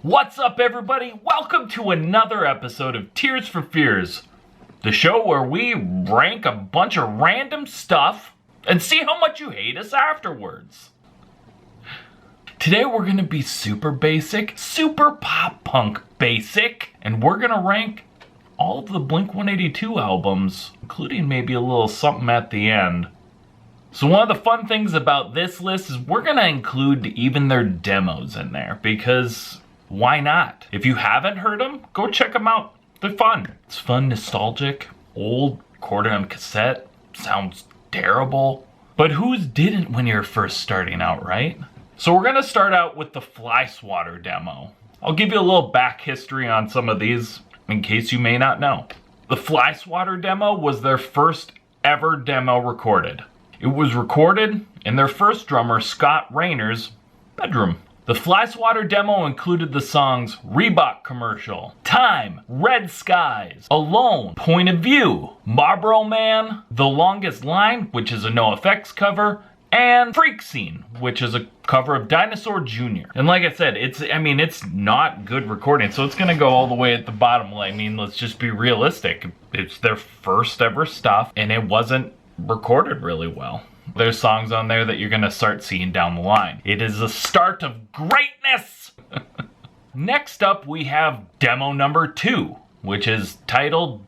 What's up, everybody? Welcome to another episode of Tears for Fears, the show where we rank a bunch of random stuff and see how much you hate us afterwards. Today we're going to be super basic, super pop punk basic, and we're going to rank all of the Blink-182 albums, including maybe a little something at the end. So one of the fun things about this list is we're going to include even their demos in there, because why not? If you haven't heard them, go check them out. They're fun. It's fun, nostalgic, old, recorded on cassette, sounds terrible. But whose didn't when you're first starting out, right? So we're gonna start out with the Fly Swatter demo. I'll give you a little back history on some of these in case you may not know. The Fly Swatter demo was their first ever demo recorded. It was recorded in their first drummer, Scott Rayner's bedroom. The Fly Swatter demo included the songs Reebok Commercial, Time, Red Skies, Alone, Point of View, Marlboro Man, The Longest Line, which is a NoFX cover, and Freak Scene, which is a cover of Dinosaur Jr. And like I said, it's not good recording, so it's gonna go all the way at the bottom. I mean, let's just be realistic. It's their first ever stuff, and it wasn't recorded really well. There's songs on there that you're gonna start seeing down the line. It is the start of greatness! Next up, we have demo number 2, which is titled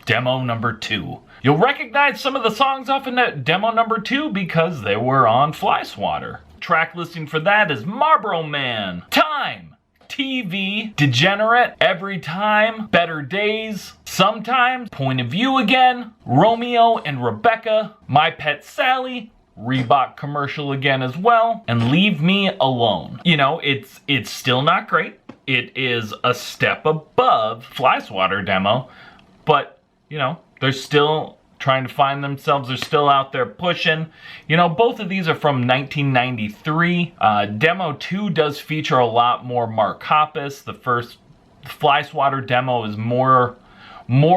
Demo Number 2. You'll recognize some of the songs off in that demo number 2 because they were on Fly Swatter. Track listing for that is Marlboro Man, Time, TV, Degenerate, Every Time, Better Days, Sometimes, Point of View Again, Romeo and Rebecca, My Pet Sally, Reebok Commercial again as well, and Leave Me Alone. You know, it's still not great. It is a step above Fly Swatter demo, but, you know, they're still trying to find themselves. They're still out there pushing. You know, both of these are from 1993. Demo 2 does feature a lot more Mark Hoppus. The first Fly Swatter demo is more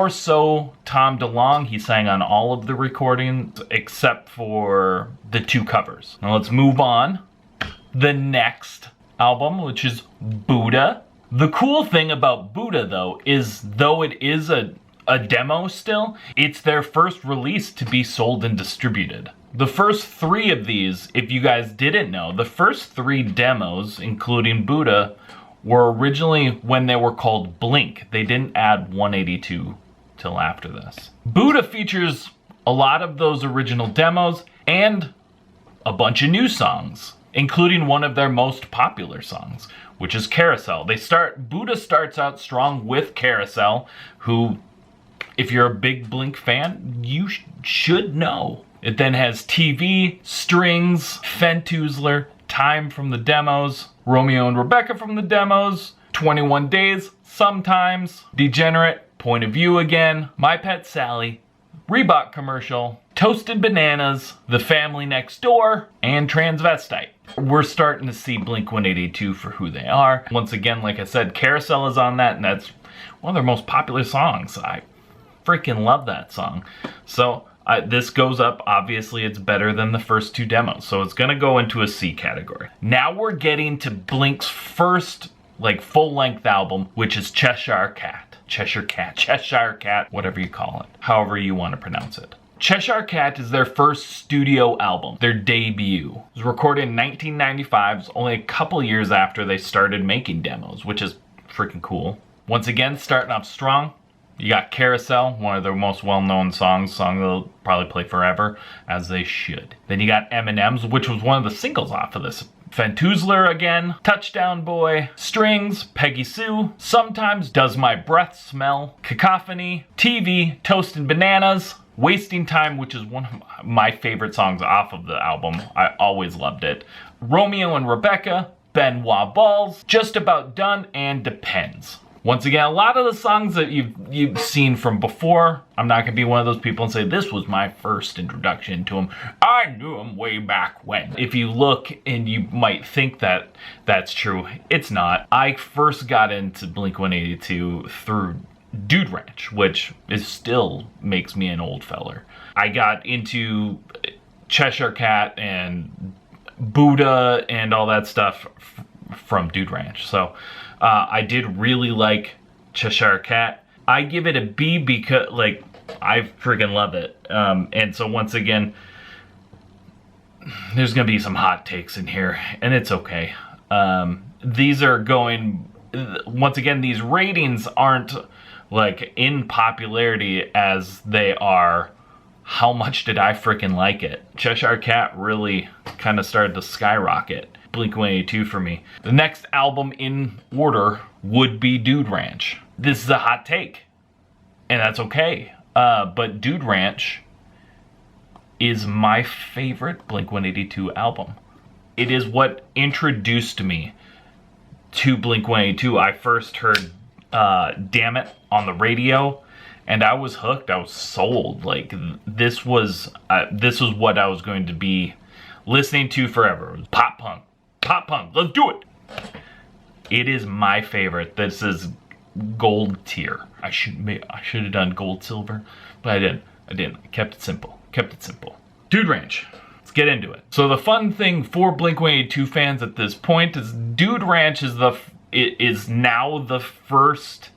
so Tom DeLonge. He sang on all of the recordings except for the 2 covers. Now let's move on. The next album, which is Buddha. The cool thing about Buddha, though, is though it is a demo still, it's their first release to be sold and distributed. The first 3 of these, if you guys didn't know, the first 3 demos, including Buddha, were originally when they were called Blink. They didn't add 182 till after this. Buddha features a lot of those original demos and a bunch of new songs, including one of their most popular songs, which is Carousel. Buddha starts out strong with Carousel, who, if you're a big Blink fan, you should know. It then has TV, Strings, Fentoozler, Time from the demos, Romeo and Rebecca from the demos, 21 Days, Sometimes, Degenerate, Point of View Again, My Pet Sally, Reebok Commercial, Toasted Bananas, The Family Next Door, and Transvestite. We're starting to see Blink-182 for who they are. Once again, like I said, Carousel is on that, and that's one of their most popular songs. I freaking love that song. So this goes up. Obviously, it's better than the first 2 demos, so it's gonna go into a C category. Now we're getting to Blink's first full-length album, which is Cheshire Cat, whatever you call it, however you want to pronounce it. Cheshire Cat is their first studio album, their debut. It was recorded in 1995, it was only a couple years after they started making demos, which is freaking cool. Once again, starting off strong. You got Carousel, one of their most well-known songs, song they'll probably play forever, as they should. Then you got M&M's, which was one of the singles off of this. Fentoozler again, Touchdown Boy, Strings, Peggy Sue, Sometimes, Does My Breath Smell, Cacophony, TV, Toasted Bananas, Wasting Time, which is one of my favorite songs off of the album. I always loved it. Romeo and Rebecca, Benoit Balls, Just About Done, and Depends. Once again, a lot of the songs that you've seen from before, I'm not going to be one of those people and say, this was my first introduction to them. I knew them way back when. If you look and you might think that that's true, it's not. I first got into Blink-182 through Dude Ranch, which still makes me an old feller. I got into Cheshire Cat and Buddha and all that stuff from Dude Ranch. So I did really like Cheshire Cat. I give it a B because like I freaking love it. And so once again, there's gonna be some hot takes in here, and it's okay. These are going, once again, these ratings aren't like in popularity as they are how much did I freaking like it. Cheshire Cat really kind of started to skyrocket Blink-182 for me. The next album in order would be Dude Ranch. This is a hot take, and that's okay. But Dude Ranch is my favorite Blink-182 album. It is what introduced me to Blink-182. I first heard Damn It on the radio, and I was hooked. I was sold. Like, this was what I was going to be listening to forever. It was pop punk. Pop punk. Let's do it. It is my favorite. This is gold tier. I should have done gold, silver, but I didn't. I kept it simple. Dude Ranch. Let's get into it. So the fun thing for Blink-182 fans at this point is Dude Ranch is now the first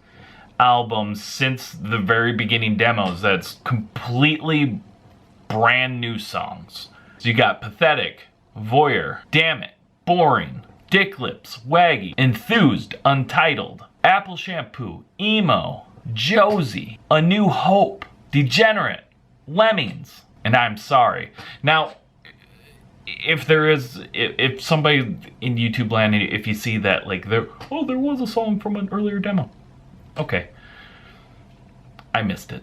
album since the very beginning demos that's completely brand new songs. So you got Pathetic, Voyeur, Damn It, Boring, Dick Lips, Waggy, Enthused, Untitled, Apple Shampoo, Emo, Josie, A New Hope, Degenerate, Lemmings, and I'm Sorry. Now, if somebody in YouTube land, if you see that, like, there was a song from an earlier demo. Okay. I missed it.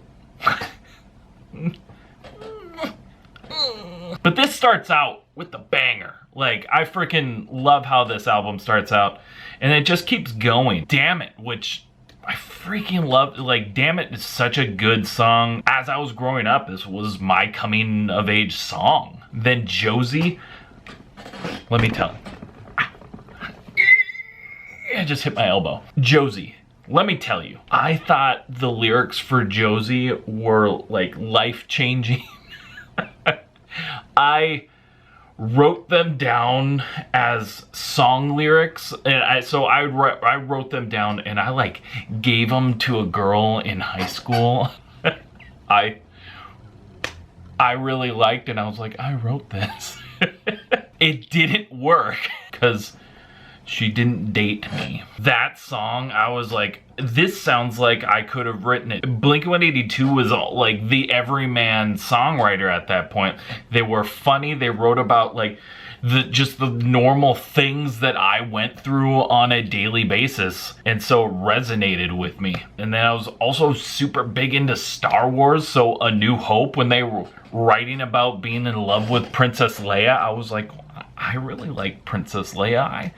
But this starts out with the banger. Like, I freaking love how this album starts out. And it just keeps going. Damn It, which I freaking love. Like, Damn It is such a good song. As I was growing up, this was my coming of age song. Then Josie, let me tell you. I just hit my elbow. Josie, let me tell you. I thought the lyrics for Josie were like life-changing. I wrote them down as song lyrics, and I wrote them down, and I like gave them to a girl in high school. I really liked, and I was like, I wrote this. It didn't work because she didn't date me. That song, I was like, this sounds like I could have written it. Blink-182 was like the everyman songwriter at that point. They were funny. They wrote about like just the normal things that I went through on a daily basis, and so it resonated with me. And then I was also super big into Star Wars, so A New Hope, when they were writing about being in love with Princess Leia, I was like, I really like Princess Leia.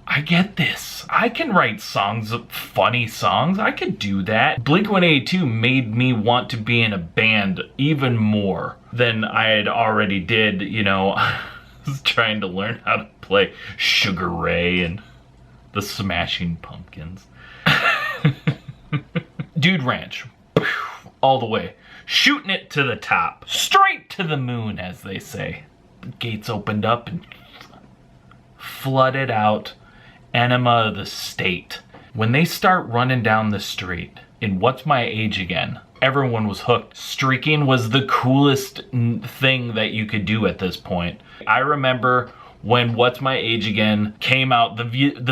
I get this. I can write songs, funny songs. I could do that. Blink-182 made me want to be in a band even more than I had already did, you know. I was trying to learn how to play Sugar Ray and the Smashing Pumpkins. Dude Ranch. All the way. Shooting it to the top. Straight to the moon, as they say. The gates opened up and flooded out Enema of the State. When they start running down the street in What's My Age Again, everyone was hooked. Streaking was the coolest thing that you could do at this point. I remember when What's My Age Again came out, the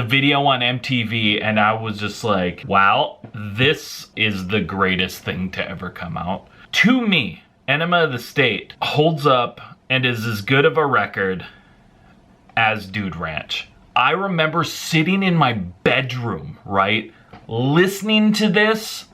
video on MTV, and I was just like, wow, this is the greatest thing to ever come out. To me, Enema of the State holds up and is as good of a record as Dude Ranch. I remember sitting in my bedroom, right, listening to this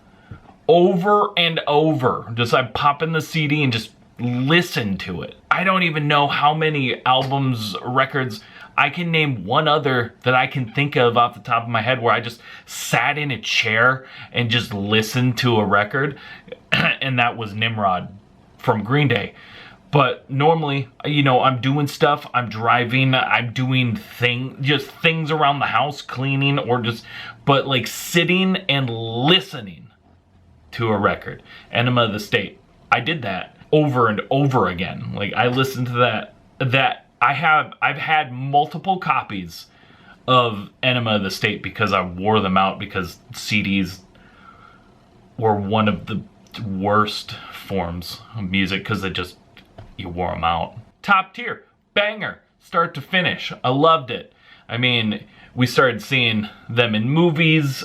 over and over. Just I'd pop in the CD and just listen to it. I don't even know how many albums, records. I can name one other that I can think of off the top of my head where I just sat in a chair and just listened to a record, and that was Nimrod from Green Day. But normally, you know, I'm doing stuff, I'm driving, I'm doing things around the house, cleaning, but like sitting and listening to a record. Enema of the State. I did that over and over again. Like, I listened to that I've had multiple copies of Enema of the State because I wore them out because CDs were one of the worst forms of music because you wore them out. Top tier, banger, start to finish. I loved it. I mean, we started seeing them in movies.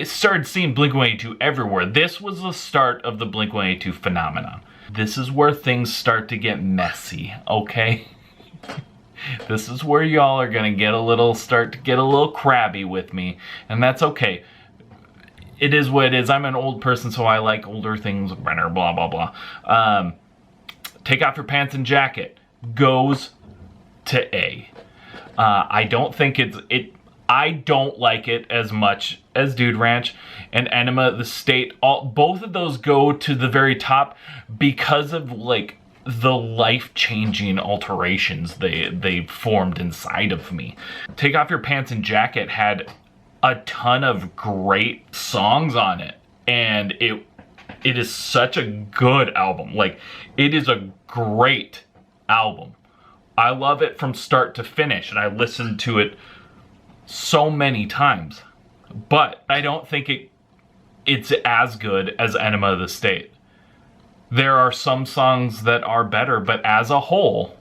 Started seeing Blink-182 everywhere. This was the start of the Blink-182 phenomenon. This is where things start to get messy, okay? This is where y'all are gonna start to get a little crabby with me, and that's okay. It is what it is. I'm an old person, so I like older things, blah, blah, blah. Take Off Your Pants and Jacket goes to A. I don't think I don't like it as much as Dude Ranch and Enema of the State. Both of those go to the very top because of like the life-changing alterations they formed inside of me. Take Off Your Pants and Jacket had a ton of great songs on it, and it is such a good album. Like, it is a great album. I love it from start to finish, and I listened to it so many times, but I don't think it's as good as Enema of the State. There are some songs that are better, but as a whole,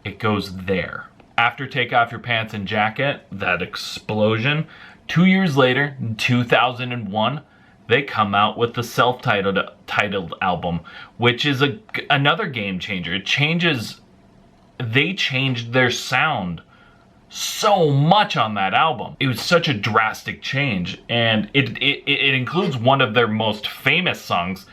it goes there. After Take Off Your Pants and Jacket, that explosion, 2 years later, in 2001, they come out with the self-titled album, which is another game changer. They changed their sound so much on that album. It was such a drastic change, and it includes one of their most famous songs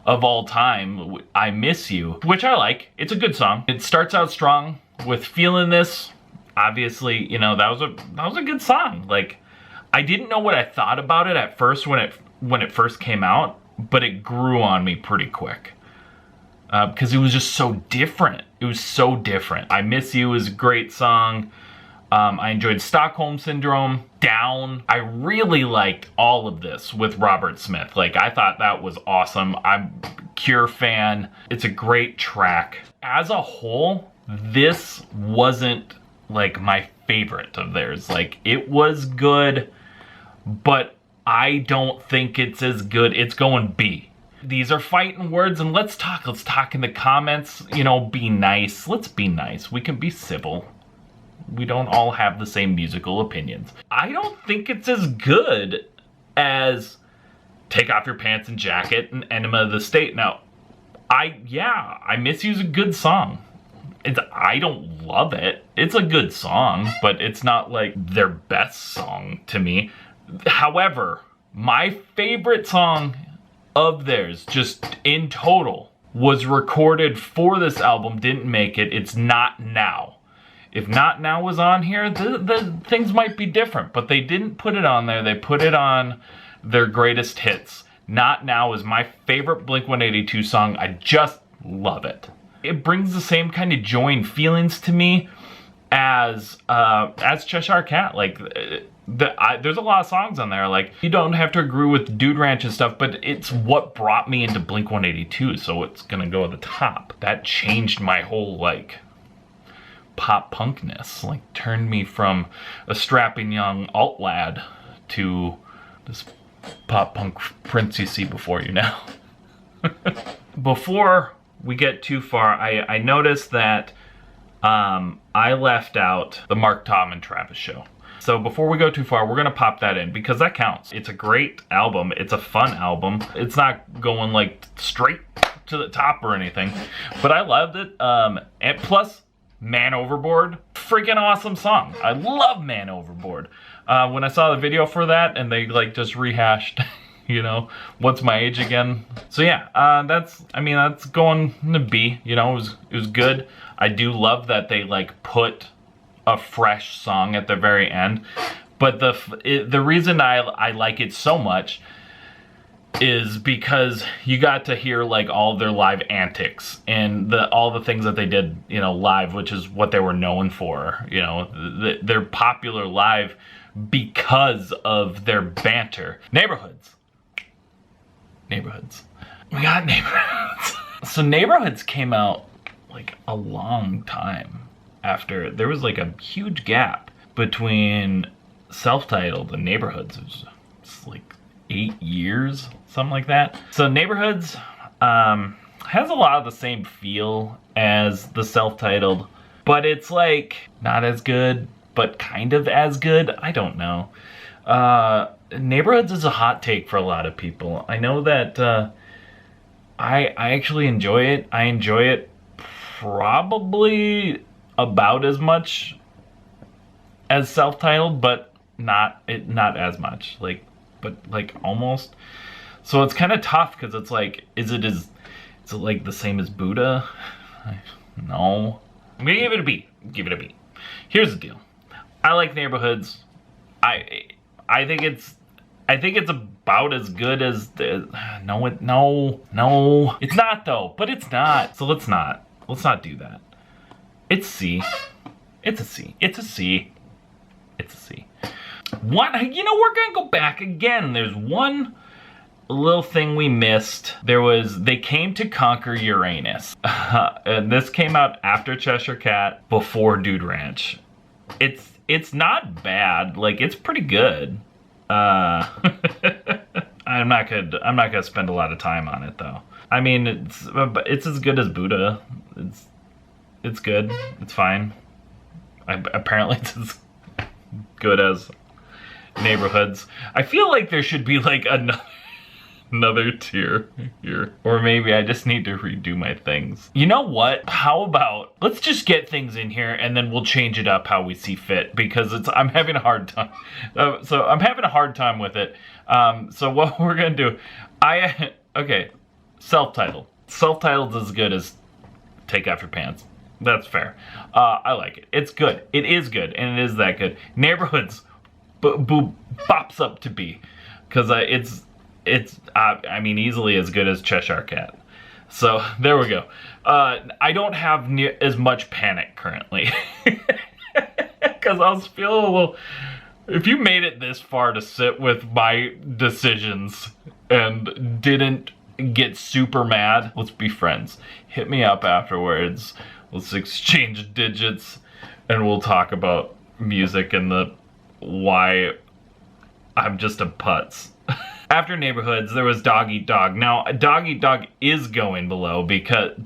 of all time, I Miss You, which I like. It's a good song. It starts out strong with Feeling This. Obviously, you know, that was a good song. Like, I didn't know what I thought about it at first when it first came out, but it grew on me pretty quick. Because it was just so different. It was so different. I Miss You is a great song. I enjoyed Stockholm Syndrome, Down. I really liked all of this with Robert Smith. Like, I thought that was awesome. I'm a Cure fan. It's a great track. As a whole, this wasn't like my favorite of theirs. Like, it was good, but I don't think it's as good. It's going B. These are fighting words, and let's talk in the comments. You know, be nice. Let's be nice. We can be civil. We don't all have the same musical opinions. I don't think it's as good as Take Off Your Pants and Jacket and Enema of the State. Now, I Miss You is a good song. I don't love it. It's a good song, but it's not like their best song to me. However, my favorite song of theirs, just in total, was recorded for this album, didn't make it. It's Not Now. If Not Now was on here, the things might be different, but they didn't put it on there. They put it on their greatest hits. Not Now is my favorite Blink-182 song. I just love it. It brings the same kind of joy and feelings to me as Cheshire Cat. Like, there's a lot of songs on there. Like, you don't have to agree with Dude Ranch and stuff, but it's what brought me into Blink-182, so it's gonna go at the top. That changed my whole, like, pop punkness. Like, turned me from a strapping young alt lad to this pop punk prince you see before you now. Before we get too far, I noticed that I left out the Mark, Tom, and Travis show. So before we go too far, we're gonna pop that in because that counts. It's a great album. It's a fun album. It's not going like straight to the top or anything, but I loved it. And plus, Man Overboard, freaking awesome song. I love Man Overboard. When I saw the video for that and they like just rehashed, you know, What's My Age Again. So yeah, that's going to B. You know, it was good. I do love that they like put a fresh song at the very end. But the reason I like it so much is because you got to hear like all their live antics and all the things that they did, you know, live, which is what they were known for. You know, they're popular live because of their banter. Neighborhoods. We got Neighborhoods. So Neighborhoods came out like a long time after. There was like a huge gap between Self-Titled and Neighborhoods. It's like 8 years, something like that. So Neighborhoods has a lot of the same feel as the Self-Titled, but it's like not as good, but kind of as good. I don't know. Neighborhoods is a hot take for a lot of people. I know that I actually enjoy it. I enjoy it probably about as much as Self-Titled, but not as much. But almost. So it's kind of tough because it's like, is it like the same as Buddha? No. I'm gonna give it a B. Give it a B. Here's the deal. I like Neighborhoods. I think it's about as good as the no, it's not though. But it's not. So let's not do that. It's C. It's a C. It's a C. It's a C. What? You know, we're gonna go back again. There's one little thing we missed. They Came to Conquer Uranus. And this came out after Cheshire Cat, before Dude Ranch. It's not bad. Like, it's pretty good. I'm not gonna spend a lot of time on it though. I mean, it's as good as Buddha. It's good. It's fine. Apparently it's as good as Neighborhoods. I feel like there should be like another tier here. Or maybe I just need to redo my things. You know what? How about, let's just get things in here and then we'll change it up how we see fit, because I'm having a hard time. So I'm having a hard time with it. So what we're gonna do, okay, Self-Titled. Self-Titled is as good as Take Off Your Pants. That's fair. I like it. It's good. It is good, and it is that good. Neighborhoods bops up to B, because it's I mean, easily as good as Cheshire Cat. So there we go. I don't have as much panic currently, because I was feeling a little. If you made it this far to sit with my decisions and didn't get super mad, let's be friends. Hit me up afterwards. Let's exchange digits, and we'll talk about music and why I'm just a putz. After Neighborhoods, there was Dog Eat Dog. Now, Dog Eat Dog is going below because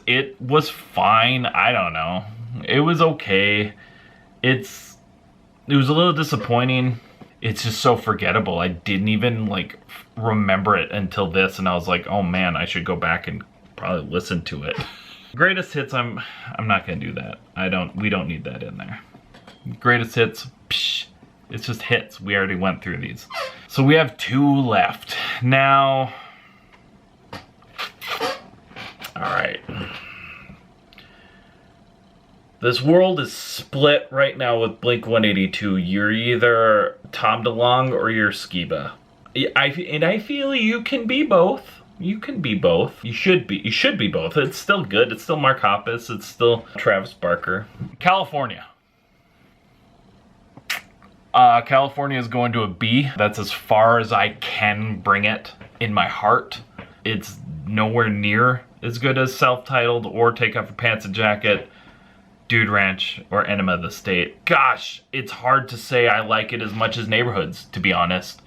it was fine. I don't know. It was okay. It was a little disappointing. It's just so forgettable. I didn't even like remember it until this, and I was like, oh man, I should go back and probably listen to it. Greatest hits, I'm not gonna do that. We don't need that in there. Greatest hits, psh, it's just hits. We already went through these. So we have 2 left. Now, all right. This world is split right now with Blink-182. You're either Tom DeLonge or you're Skiba. I feel you can be both. You can be both. You should be both. It's still good. It's still Mark Hoppus. It's still Travis Barker. California. California is going to a B. That's as far as I can bring it in my heart. It's nowhere near as good as Self-Titled or Take Off Your Pants and Jacket, Dude Ranch, or Enema of the State. Gosh, it's hard to say I like it as much as Neighborhoods, to be honest.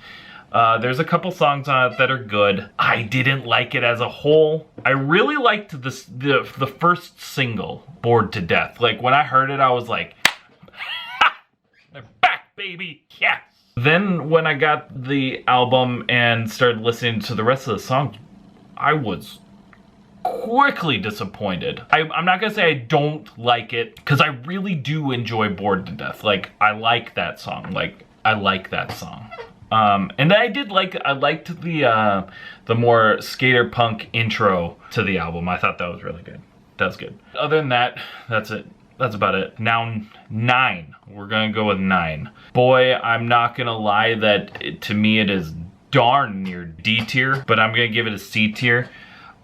There's a couple songs on it that are good. I didn't like it as a whole. I really liked the first single, Bored to Death. Like, when I heard it, I was like, ha! They're back, baby! Yes! Then when I got the album and started listening to the rest of the songs, I was quickly disappointed. I'm not gonna say I don't like it, because I really do enjoy Bored to Death. Like, I like that song. Like, I like that song. And I liked the more skater punk intro to the album. I thought that was really good. That was good. Other than that, that's it. That's about it. Now, 9. We're gonna go with 9. Boy, I'm not gonna lie that to me it is darn near D tier, but I'm gonna give it a C tier.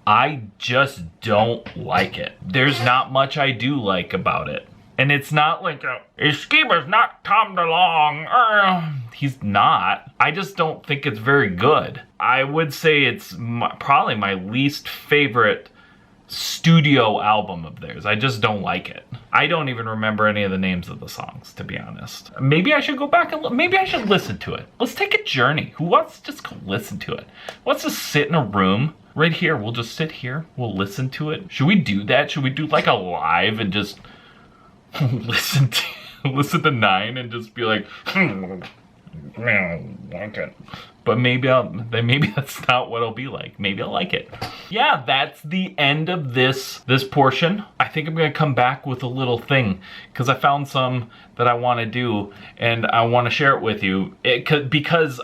I just don't like it. There's not much I do like about it. And it's not like, Skiba's not Tom DeLonge. He's not. I just don't think it's very good. I would say it's probably my least favorite studio album of theirs. I just don't like it. I don't even remember any of the names of the songs, to be honest. Maybe I should go back and maybe I should listen to it. Let's take a journey. Who wants to just go listen to it? Let's just sit in a room right here. We'll just sit here. We'll listen to it. Should we do that? Should we do like a live and just listen to 9 and just be like, like it. But maybe that's not what it'll be like. Maybe I'll like it. Yeah, that's the end of this portion. I think I'm gonna come back with a little thing because I found some that I want to do and I want to share it with you. Because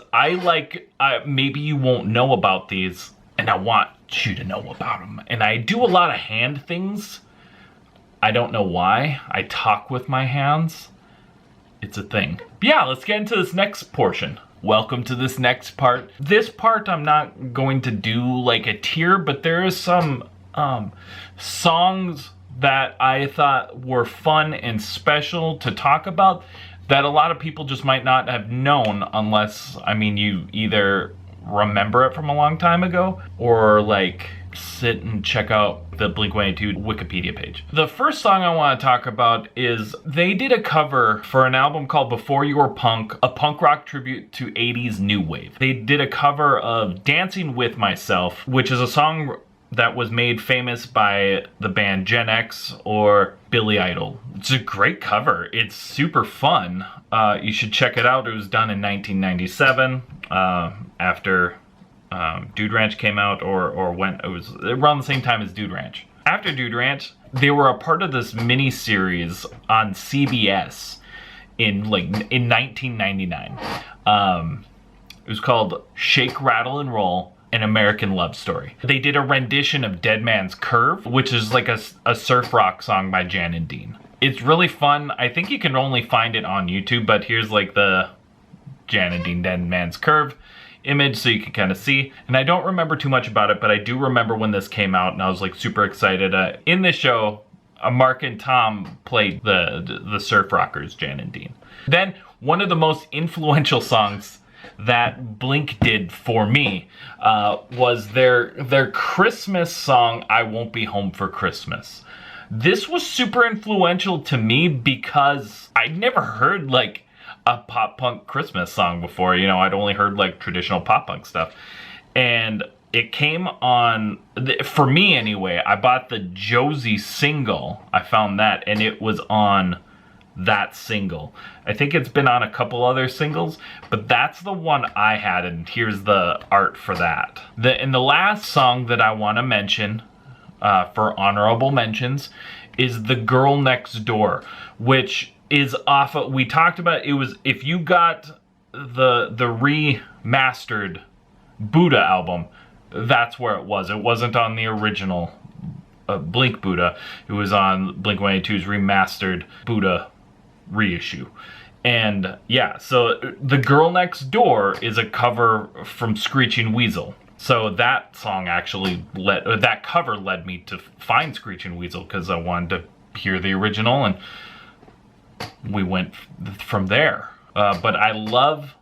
maybe you won't know about these, and I want you to know about them. And I do a lot of hand things. I don't know why. I talk with my hands. It's a thing. But yeah, let's get into this next portion. Welcome to this next part. This part I'm not going to do like a tier, but there is some songs that I thought were fun and special to talk about that a lot of people just might not have known unless, I mean, you either remember it from a long time ago or like sit and check out the Blink-182 Wikipedia page. The first song I want to talk about is they did a cover for an album called Before You Were Punk, a punk rock tribute to 80s new wave. They did a cover of Dancing With Myself, which is a song that was made famous by the band Gen X or Billy Idol. It's a great cover. It's super fun. You should check it out. It was done in 1997 after Dude Ranch came out, or when it was around the same time as Dude Ranch. After Dude Ranch, they were a part of this mini series on CBS in 1999. It was called Shake, Rattle, and Roll: An American Love Story. They did a rendition of Dead Man's Curve, which is like a surf rock song by Jan and Dean. It's really fun. I think you can only find it on YouTube, but here's like the Jan and Dean Dead Man's Curve image so you can kind of see. And I don't remember too much about it, but I do remember when this came out and I was like super excited. In this show, Mark and Tom played the surf rockers, Jan and Dean. Then one of the most influential songs that Blink did for me was their Christmas song, I Won't Be Home for Christmas. This was super influential to me because I'd never heard like a pop punk Christmas song before. You know, I'd only heard like traditional pop punk stuff. And it came on, for me anyway, I bought the Josie single. I found that and it was on that single. I think it's been on a couple other singles, but that's the one I had, and here's the art for that. And the last song that I want to mention for honorable mentions is The Girl Next Door, which is off of, we talked about, it was, if you got the remastered Buddha album, that's where it was. It wasn't on the original Blink Buddha. It was on Blink-182's remastered Buddha reissue. And yeah, so The Girl Next Door is a cover from Screeching Weasel. So that song actually that cover led me to find Screeching Weasel because I wanted to hear the original, and we went from there. But I love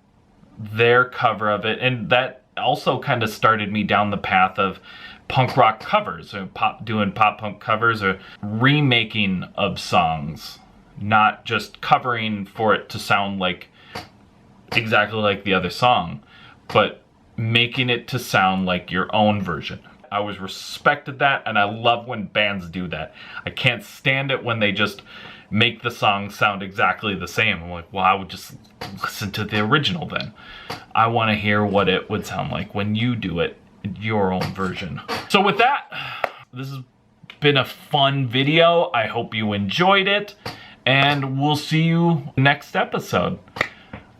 their cover of it, and that also kind of started me down the path of punk rock covers, or doing pop punk covers, or remaking of songs, not just covering for it to sound like exactly like the other song, but making it to sound like your own version. I always respected that, and I love when bands do that. I can't stand it when they just make the song sound exactly the same. I'm like, well, I would just listen to the original then. I want to hear what it would sound like when you do it, your own version. So with that, this has been a fun video. I hope you enjoyed it, and we'll see you next episode.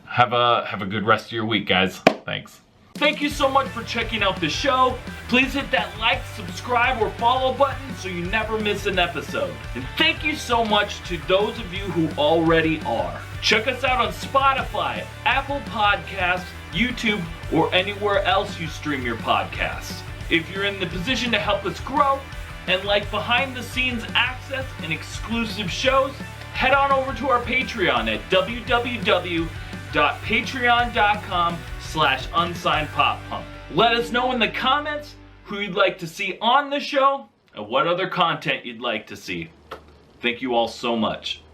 Have a good rest of your week, guys. Thanks. Thank you so much for checking out the show. Please hit that like, subscribe, or follow button so you never miss an episode. And thank you so much to those of you who already are. Check us out on Spotify, Apple Podcasts, YouTube, or anywhere else you stream your podcasts. If you're in the position to help us grow and like behind the scenes access and exclusive shows, head on over to our Patreon at www.patreon.com/unsignedpoppunk. Let us know in the comments who you'd like to see on the show, and what other content you'd like to see. Thank you all so much.